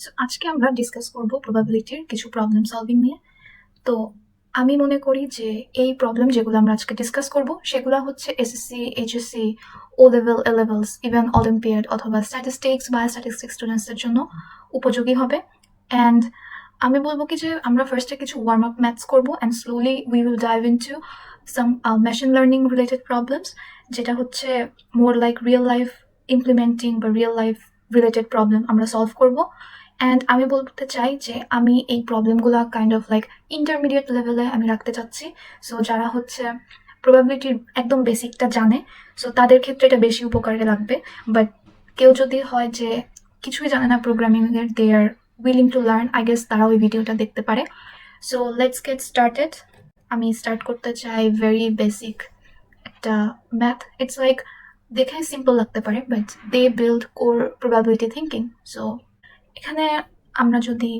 So আজকে আমরা discuss করব প্রবাবিলিটির কিছু প্রবলেম সলভিং নিয়ে। তো আমি মনে করি যে এই প্রবলেম যেগুলো আমরা আজকে ডিসকাস করব সেগুলো হচ্ছে SSC HSC O level A levels even olympiad অথবা স্ট্যাটিস্টিক্স বায়োস্ট্যাটিস্টিক্স স্টুডেন্টসদের জন্য উপযোগী হবে। অ্যান্ড আমি বলবো কি যে আমরা ফার্স্টে কিছু ওয়ার্ম আপ ম্যাথস করবো and slowly we will dive into some machine learning related problems, যেটা হচ্ছে more like real life implementing বা রিয়েল লাইফ রিলেটেড প্রবলেম আমরা সলভ করব। অ্যান্ড আমি বলতে চাই যে আমি এই প্রবলেমগুলো কাইন্ড অফ লাইক ইন্টারমিডিয়েট লেভেলে আমি রাখতে চাচ্ছি। সো যারা হচ্ছে প্রবাবিলিটির একদম বেসিকটা জানে, সো তাদের ক্ষেত্রে এটা বেশি উপকারে লাগবে। বাট কেউ যদি হয় যে কিছুই জানে না প্রোগ্রামিংয়ের, they are willing to learn, I guess তারাও এই ভিডিওটা দেখতে পারে। So let's get started. আমি স্টার্ট করতে চাই ভেরি বেসিক একটা ম্যাথ। ইটস লাইক দেখে সিম্পল লাগতে পারে but they build core probability thinking. So এখানে আমরা যদি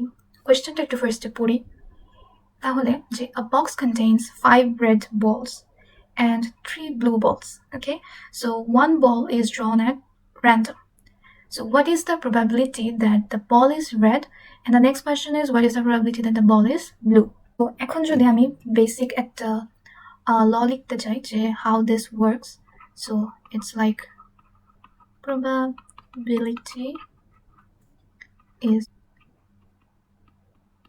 কোয়েশ্চেনটা একটু ফার্স্টে পড়ি, তাহলে যে a box contains 5 red balls and 3 blue balls. Okay, so one ball is drawn at random. So what is the probability that the ball is red? And the next question is, what is the probability that the ball is blue? So এখন যদি আমি basic একটা law লিখতে চাই যে how this works, so it's like probability is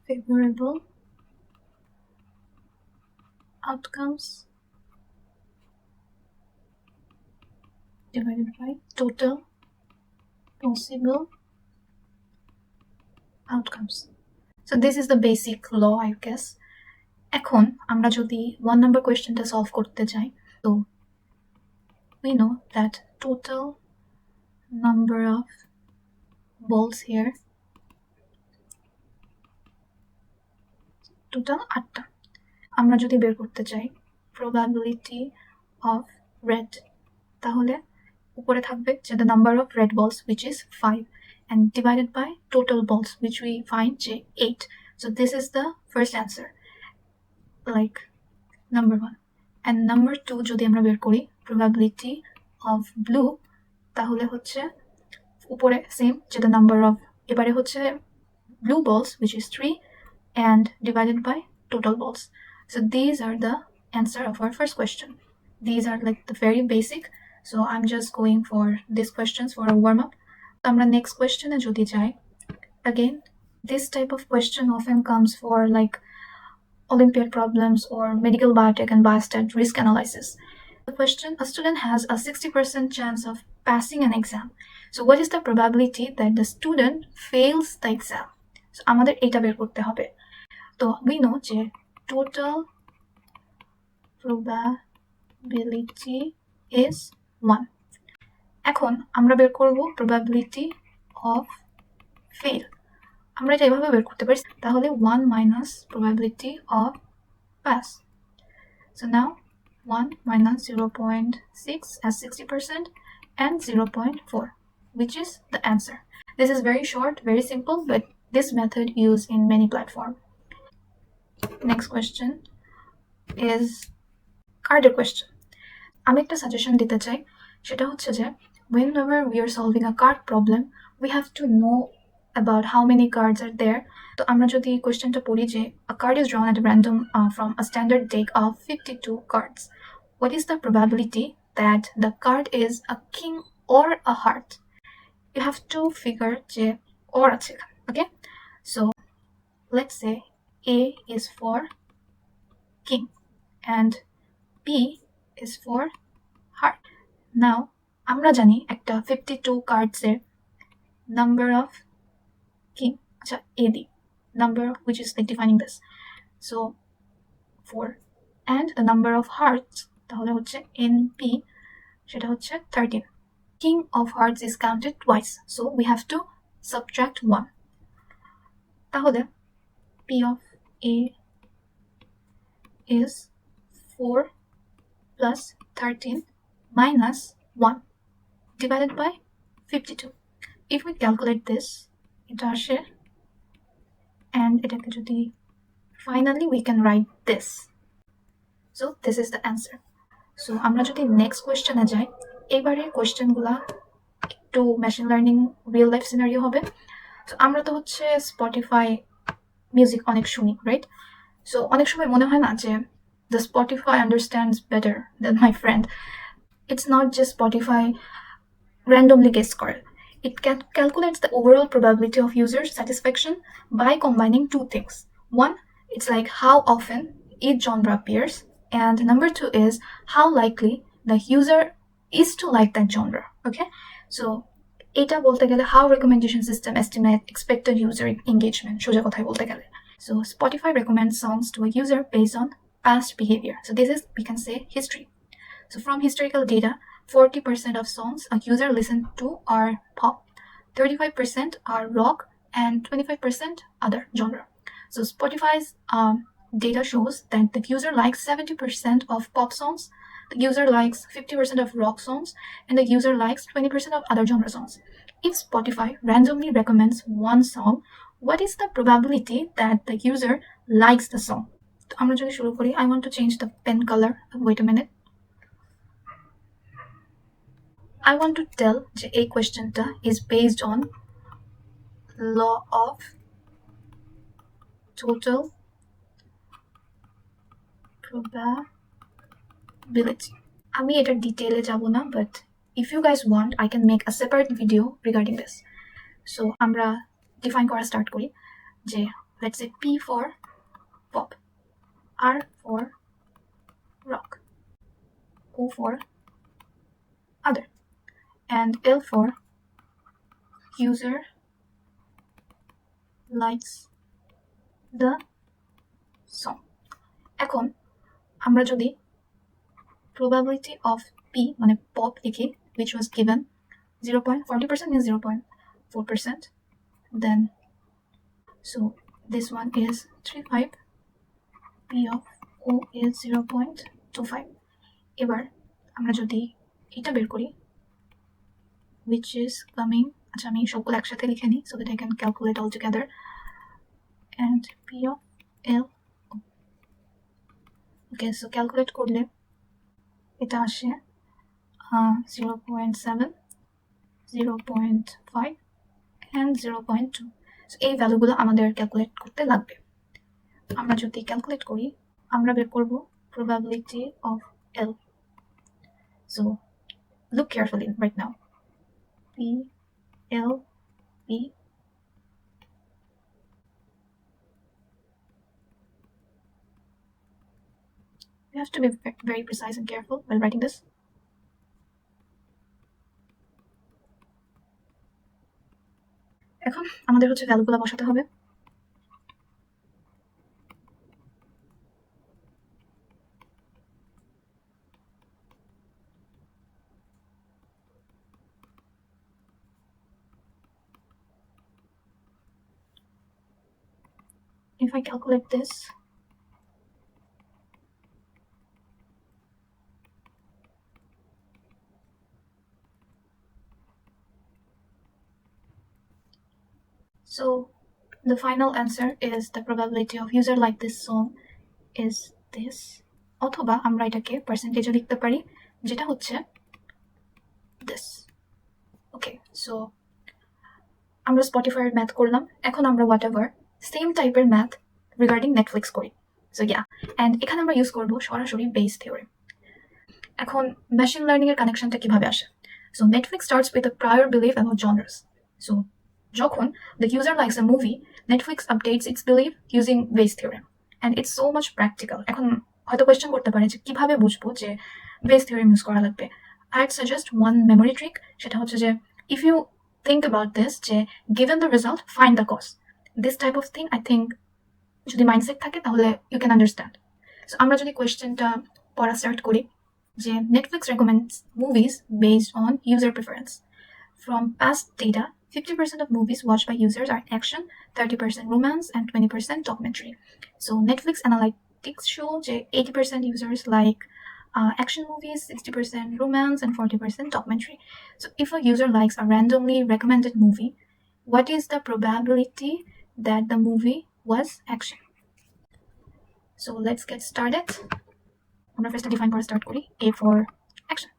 favorable outcomes divided by total possible outcomes. So this is the basic law, I guess. এখন আমরা যদি 1 number questionটা solve করতে চাই, so we know that total number of balls here total 8টা। আমরা যদি বের করতে চাই probability of red, তাহলে উপরে থাকবে যে the number of red balls which is 5 and divided by total balls which we find যে 8. So this is the first answer, like number 1. And number 2 যদি আমরা বের করি probability of blue, তাহলে হচ্ছে উপরে সেম যে the number of, এবারে হচ্ছে blue balls which is 3 and divided by total balls. So these are the answer of our first question. These are like the very basic. So I'm just going for these questions for a warm up. So আমরা next question এ যদি যাই, again this type of question often comes for like Olympiad problems or medical biotech and biostat risk analysis. The question, a student has a 60% chance of passing an exam. So what is the probability that the student fails the exam? So আমাদের এটা বের করতে হবে। তো we know যে total probability is 1. এখন আমরা বের করব probability of fail. আমরা এটা এভাবে বের করতে পারি, তাহলে 1 minus probability of pass. So now 1 minus 0.6 as 60% and 0.4, which is the answer. This is very short, very simple, but this method used in many platforms. Next question is card question. আমি একটা suggestion দিতে চাই, সেটা হচ্ছে যে whenever we are solving a card problem, we have to know about how many cards are there. তো আমরা যদি কোয়েশ্চেনটা পড়ি যে a card is drawn at random from a standard deck of 52 cards. What is the probability that the card is a king or a heart? You have to figure যে or আছে, okay? So let's say A is for king and B is for heart. Now আমরা জানি একটা 52 cards এর number of king, আচ্ছা A the number which is like defining this, so 4, and the number of hearts তাহলে হচ্ছে NP, সেটা হচ্ছে 13. King of hearts is counted twice, so we have to subtract 1. তাহলে P of A is 4 plus 13 minus 1 divided by 52. If we calculate this, এটা আসে, and এটাকে যদি finally we can write this. So this is the answer. So আমরা যদি next question এ যাই, এবারে কোয়েশ্চেনগুলা একটু machine learning real life scenario হবে। সো আমরা তো হচ্ছে স্পটিফাই মিউজিক অনেক শুনি, রাইট? সো অনেক সময় মনে হয় না যে the Spotify understands better than my friend. It's not just Spotify randomly guess করে. It calculates the overall probability of user satisfaction by combining two things. One, it's like how often each genre appears, and number two is how likely the user is to like that genre. Okay, so এটা বলতে গেলে how recommendation system estimate expected user engagement সোজা কথায় বলতে গেলে. So Spotify recommends songs to a user based on past behavior. So this is, we can say, history. So from historical data, 40% of songs a user listens to are pop, 35% are rock, and 25% other genre. So Spotify's data shows that the user likes 70% of pop songs, the user likes 50% of rock songs, and the user likes 20% of other genre songs. If Spotify randomly recommends one song, what is the probability that the user likes the song? তো আমরা যদি শুরু করি, I want to change the pen color. Wait a minute. I want to tell যে এই কোয়েশ্চেনটা is based on law of total probability. আমি এটার ডিটেইলে যাব না, but if you guys want I can make a separate video regarding this. So আমরা define করা start করি যে let's say P for pop, R for rock, O for other, and L for user likes the song. এখন আমরা যদি probability of P মানে pop লিখি, which was given 0.40% means 0.4%, then so this one is 35, P of O is 0.25. এবার আমরা যদি এটা বের করি, which is coming, আচ্ছা আমি সবগুলো একসাথে লিখে নিই so that I can calculate all together, and P of L. Okay, so calculate করলে এটা আসে 0.7, 0.5 and 0.2. So এই ভ্যালুগুলো আমাদের ক্যালকুলেট করতে লাগবে। আমরা যদি ক্যালকুলেট করি আমরা বের করব probability of L. So look carefully right now. P, L, P. You have to be very precise and careful while writing this. এখন আমাদের হচ্ছে ভ্যালুগুলো বসাতে হবে। If I calculate this, so the final answer is the probability of user like this song is this, অথবা আমরা এটাকে পার্সেন্টেজে লিখতে পারি যেটা হচ্ছে this. Okay, so আমরা স্পটিফাই এর ম্যাথ করলাম, এখন আমরা হোয়াটএভার সেম টাইপের ম্যাথ রিগার্ডিং নেটফ্লিক্স করি। সো ইয়া, অ্যান্ড এখানে আমরা ইউজ করবো সরাসরি বেস থিওরি। এখন মেশিন লার্নিং এর কানেকশনটা কিভাবে আসে? So Netflix starts with a prior belief about genres. সো যখন the user likes a movie, Netflix updates its belief using Bayes theorem, and it's so much practical. এখন হয়তো কোয়েশ্চেন করতে পারে যে কিভাবে বুঝবো যে বেস থিওরেম ইউজ করা লাগবে। I'd suggest one memory trick, সেটা হচ্ছে যে if you think about this যে given the result find the cause, this type of thing I think যদি মাইন্ডসেট থাকে তাহলে you can understand. So আমরা যদি কোয়েশ্চেনটা পড়া স্টার্ট করি যে Netflix recommends movies based on user preference. From past data, 50% of movies watched by users are action, 30% romance, and 20% documentary. So Netflix analytics show that 80% users like action movies, 60% romance, and 40% documentary. So if a user likes a randomly recommended movie, what is the probability that the movie was action? So let's get started. আমরা first define করে start করি। A for action,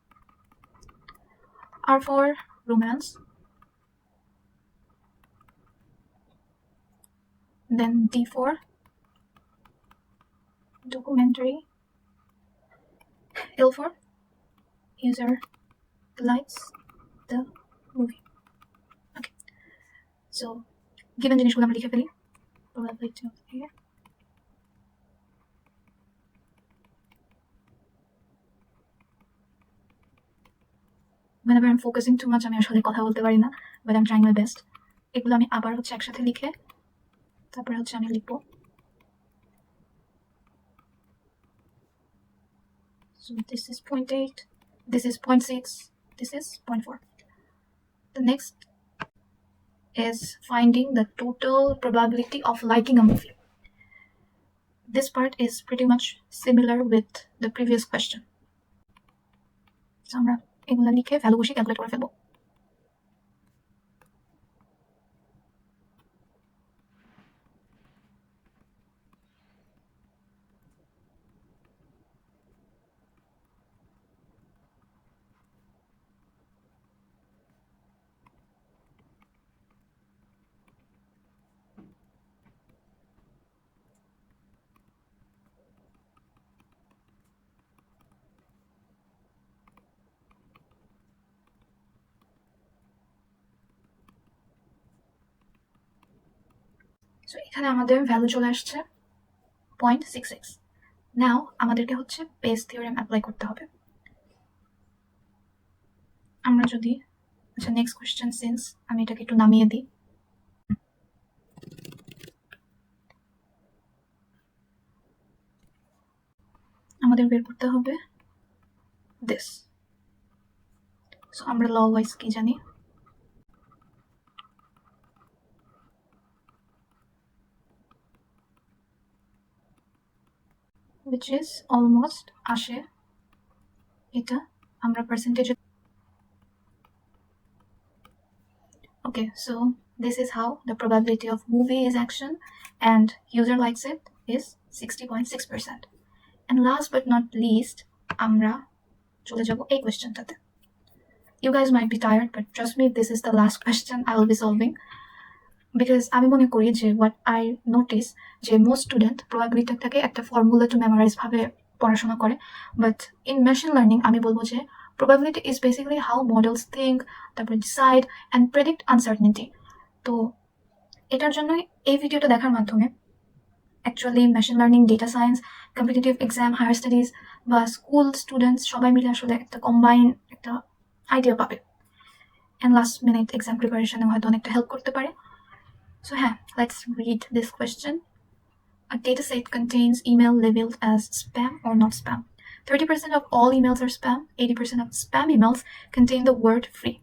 R for romance, then D for documentary, L for user likes the movie. Okay, so given জিনিসগুলো আমরা লিখে ফেলি probability of A. Whenever I'm focusing too much আমি আসলে কথা বলতে পারি না, but I'm trying my best. এগুলো আমি আবার হচ্ছে একসাথে লিখে তারপরে হচ্ছে আমি লিখবো। So this is 0.8, this is 0.6, this is 0.4. The next is finding the total probability of liking a movie. This part is pretty much similar with the previous question. So আমরা এগুলো লিখে ভ্যালু বসিয়ে ক্যালকুলেট করে ফেলবো। So এখানে আমাদের value চলে আসছে 0.66. নাও আমাদেরকে হচ্ছে বেস থিওরেম অ্যাপ্লাই করতে হবে। আমরা যদি আচ্ছা নেক্সট কোয়েশ্চেন সিন্স আমি এটাকে একটু নামিয়ে দিই, আমাদের বের করতে হবে দিস। সো আমরা ল ওয়াইজ কি জানি, which is almost আসে, এটা আমরা percentage. Okay, so this is how the probability of movie is action and user likes it is 60.6%. And last but not least, আমরা চলে যাব এই কোয়েশ্চেনটাতে। You guys might be tired, but trust me, this is the last question I will be solving. Because আমি মনে করি যে what I notice যে most student probabilityটাকে একটা ফর্মুলা টু মেমোরাইজ ভাবে পড়াশোনা করে, but in machine learning আমি বলবো যে probability is basically how models think, তারপরে decide and predict uncertainty. তো এটার জন্যই এই ভিডিওটা দেখার মাধ্যমে actually machine learning, data science, competitive exam, higher studies বা স্কুল স্টুডেন্টস সবাই মিলে আসলে একটা কম্বাইন একটা আইডিয়া পাবে, অ্যান্ড লাস্ট মিনিট এক্সাম প্রিপারেশনে হয়তো অনেকটা হেল্প করতে পারে। So let's read this question. A dataset contains email labeled as spam or not spam. 30% of all emails are spam, 80% of spam emails contain the word free,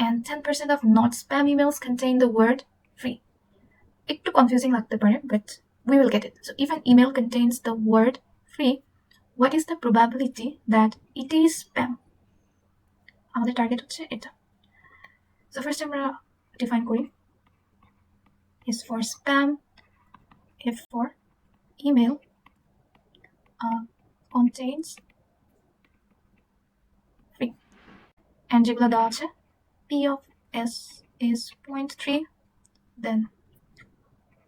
and 10% of not spam emails contain the word free. It's confusing লাগতে পারে, but we will get it. So if an email contains the word free, what is the probability that it is spam? আমাদের target হচ্ছে এটা। So first আমরা define করি, is for spam, if for email contains free, and যেগুলো দেওয়া আছে p of s is 0.3, then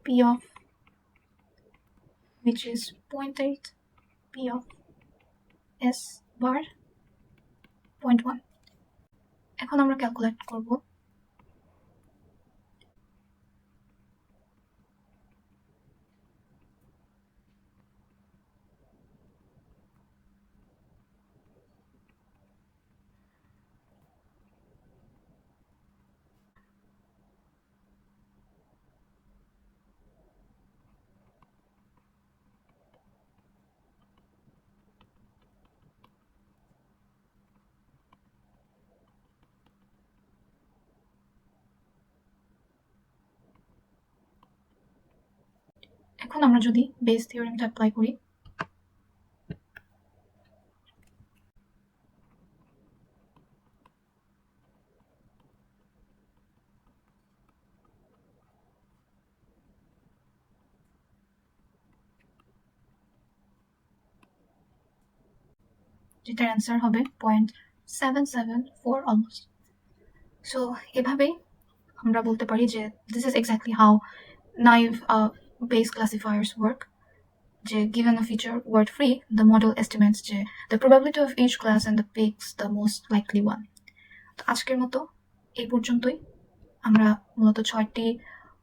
p of which is 0.8, p of s bar 0.1. এখন আমরা ক্যালকুলেট করব এখন আমরা যদি বেস থিওরেমটা অ্যাপ্লাই করি, যেটার অ্যান্সার হবে 0.774 অলমোস্ট। সো এভাবেই আমরা বলতে পারি যে this is exactly how naive base classifiers work. যে given a feature word free, the model estimates যে the probability of each class and the picks the most likely one. তো আজকের মতো এই পর্যন্তই। আমরা মূলত 6টি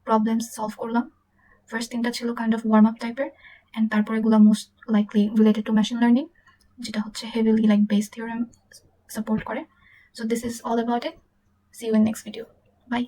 প্রবলেমস সলভ করলাম। ফার্স্ট 3টা ছিল কাইন্ড অফ ওয়ার্ম আপ টাইপের, অ্যান্ড তারপরে এগুলো most likely related to machine learning, যেটা হচ্ছে heavily like Bayes theorem support করে। So this is all about it. See you in next video. By.